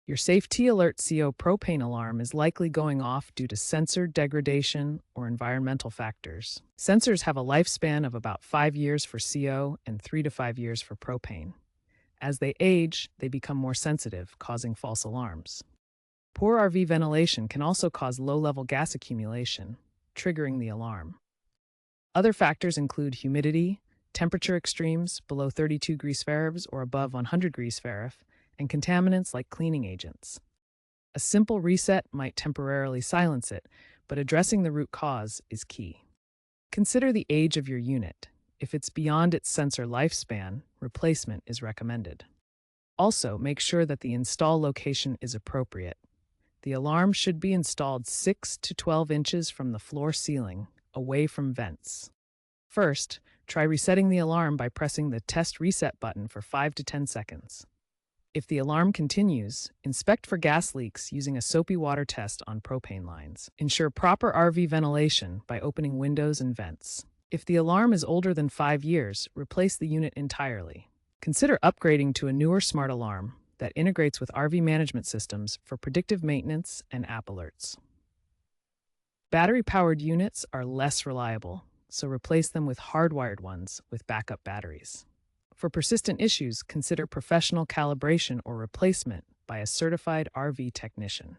Your Safety Alert CO propane alarm is likely going off due to sensor degradation or environmental factors. Sensors have a lifespan of about 5 years for CO and 3 to 5 years for propane. As they age, they become more sensitive, causing false alarms. Poor RV ventilation can also cause low-level gas accumulation, triggering the alarm. Other factors include humidity, temperature extremes below 32 degrees Fahrenheit or above 100 degrees Fahrenheit, and contaminants like cleaning agents. A simple reset might temporarily silence it, but addressing the root cause is key. Consider the age of your unit. If it's beyond its sensor lifespan, replacement is recommended. Also, make sure that the install location is appropriate. The alarm should be installed 6 to 12 inches from the floor ceiling, away from vents. First, try resetting the alarm by pressing the Test Reset button for 5 to 10 seconds. If the alarm continues, inspect for gas leaks using a soapy water test on propane lines. Ensure proper RV ventilation by opening windows and vents. If the alarm is older than 5 years, replace the unit entirely. Consider upgrading to a newer smart alarm that integrates with RV management systems for predictive maintenance and app alerts. Battery-powered units are less reliable, so replace them with hardwired ones with backup batteries. For persistent issues, consider professional calibration or replacement by a certified RV technician.